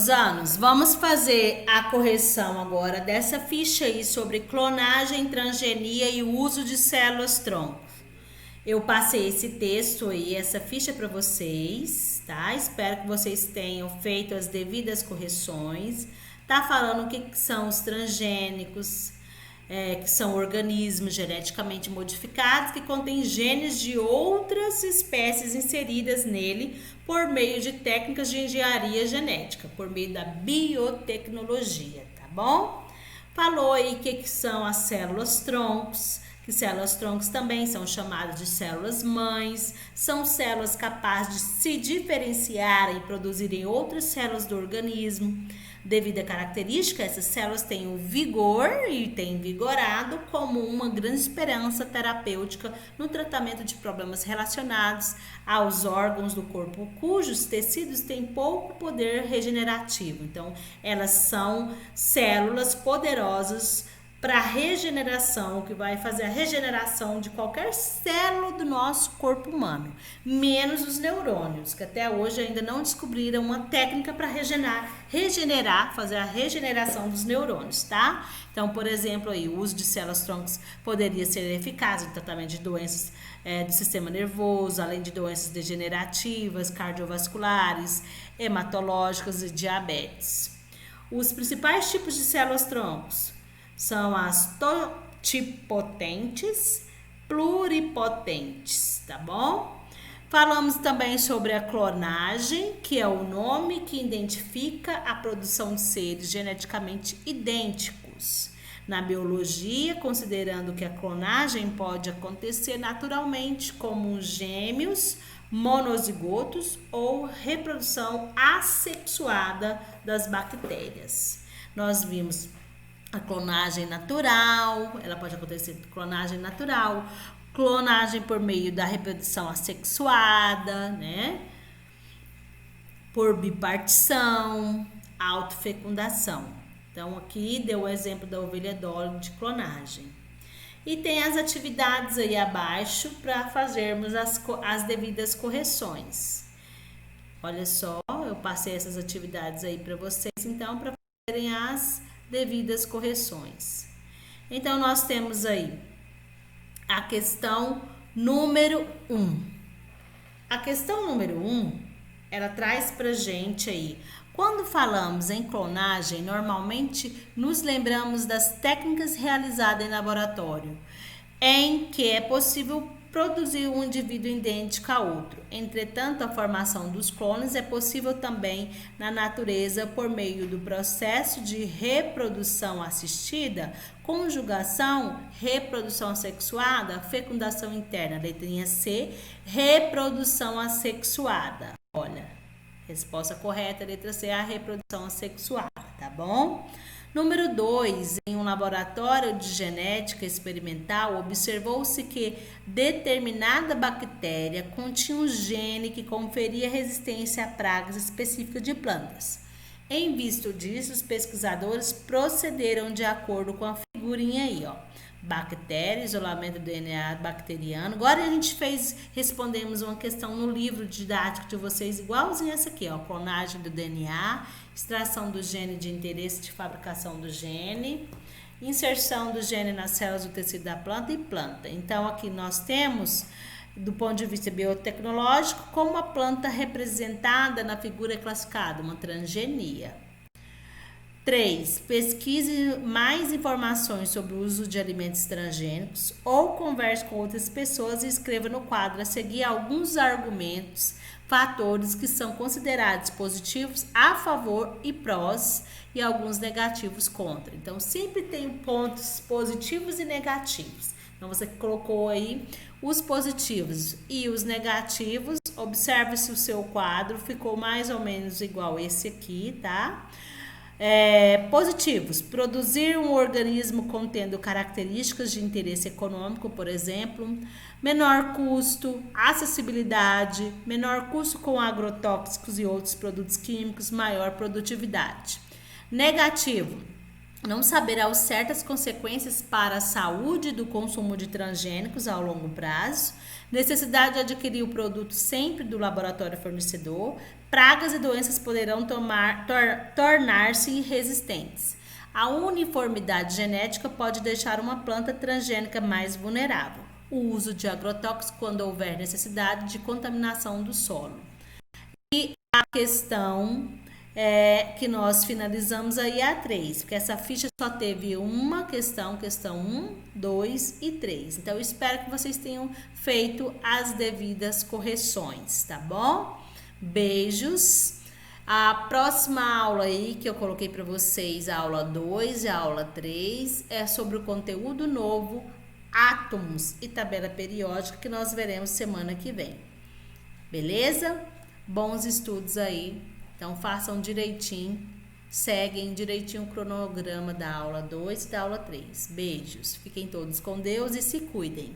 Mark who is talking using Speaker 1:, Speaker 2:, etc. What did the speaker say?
Speaker 1: anos, vamos fazer a correção agora dessa ficha aí sobre clonagem, transgenia e o uso de células-tronco. Eu passei esse texto aí, essa ficha para vocês, tá? Espero que vocês tenham feito as devidas correções. Tá falando o que são os transgênicos, que são organismos geneticamente modificados que contêm genes de outras espécies inseridas nele por meio de técnicas de engenharia genética, por meio da biotecnologia, tá bom? Falou aí o que são as células-troncos, que células-troncos também são chamadas de células-mães, são células capazes de se diferenciarem e produzirem outras células do organismo. Devido à característica, essas células têm o vigor e têm vigorado como uma grande esperança terapêutica no tratamento de problemas relacionados aos órgãos do corpo, cujos tecidos têm pouco poder regenerativo. Então, elas são células poderosas para regeneração, que vai fazer a regeneração de qualquer célula do nosso corpo humano, menos os neurônios, que até hoje ainda não descobriram uma técnica para regenerar, fazer a regeneração dos neurônios, tá? Então, por exemplo, aí, o uso de células-troncos poderia ser eficaz no tratamento de doenças do sistema nervoso, além de doenças degenerativas, cardiovasculares, hematológicas e diabetes. Os principais tipos de células-troncos são as totipotentes, pluripotentes, tá bom? Falamos também sobre a clonagem, que é o nome que identifica a produção de seres geneticamente idênticos. Na biologia, considerando que a clonagem pode acontecer naturalmente, como gêmeos, monozigotos ou reprodução assexuada das bactérias. Nós vimos a clonagem natural, ela pode acontecer clonagem natural, clonagem por meio da reprodução assexuada, né? Por bipartição, autofecundação. Então, aqui deu o exemplo da ovelha Dolly de clonagem. E tem as atividades aí abaixo para fazermos as devidas correções. Olha só, eu passei essas atividades aí para vocês, então, para fazerem as devidas correções. Então, nós temos aí a questão número 1. A questão número 1, ela traz pra gente aí, quando falamos em clonagem, normalmente nos lembramos das técnicas realizadas em laboratório, em que é possível produzir um indivíduo idêntico a outro. Entretanto, a formação dos clones é possível também na natureza por meio do processo de reprodução assistida, conjugação, reprodução assexuada, fecundação interna. Letrinha C, reprodução assexuada. Olha, resposta correta, letra C, a reprodução assexuada, tá bom? Número 2, em um laboratório de genética experimental, observou-se que determinada bactéria continha um gene que conferia resistência a pragas específicas de plantas. Em vista disso, os pesquisadores procederam de acordo com a figurinha aí, ó. Bactéria, isolamento do DNA bacteriano. Agora a gente respondemos uma questão no livro didático de vocês, igualzinho essa aqui, ó. Clonagem do DNA, extração do gene de interesse de fabricação do gene, inserção do gene nas células do tecido da planta e planta. Então, aqui nós temos, do ponto de vista biotecnológico, como a planta representada na figura classificada, uma transgenia. 3. Pesquise mais informações sobre o uso de alimentos transgênicos ou converse com outras pessoas e escreva no quadro a seguir alguns argumentos, fatores que são considerados positivos a favor e prós e alguns negativos contra. Então, sempre tem pontos positivos e negativos. Então, você colocou aí os positivos e os negativos. Observe se o seu quadro ficou mais ou menos igual esse aqui, tá? Positivos: produzir um organismo contendo características de interesse econômico, por exemplo, menor custo, acessibilidade, menor custo com agrotóxicos e outros produtos químicos, maior produtividade. Negativo: não saber ao certo as consequências para a saúde do consumo de transgênicos ao longo prazo, necessidade de adquirir o produto sempre do laboratório fornecedor, pragas e doenças poderão tornar-se resistentes. A uniformidade genética pode deixar uma planta transgênica mais vulnerável. O uso de agrotóxicos quando houver necessidade de contaminação do solo. E a questão que nós finalizamos aí a 3, porque essa ficha só teve uma questão 1, 2 e 3. Então, eu espero que vocês tenham feito as devidas correções, tá bom? Beijos. A próxima aula aí que eu coloquei para vocês, a aula 2 e a aula 3, é sobre o conteúdo novo, átomos e tabela periódica, que nós veremos semana que vem. Beleza? Bons estudos aí. Então, façam direitinho, seguem direitinho o cronograma da aula 2 e da aula 3. Beijos. Fiquem todos com Deus e se cuidem.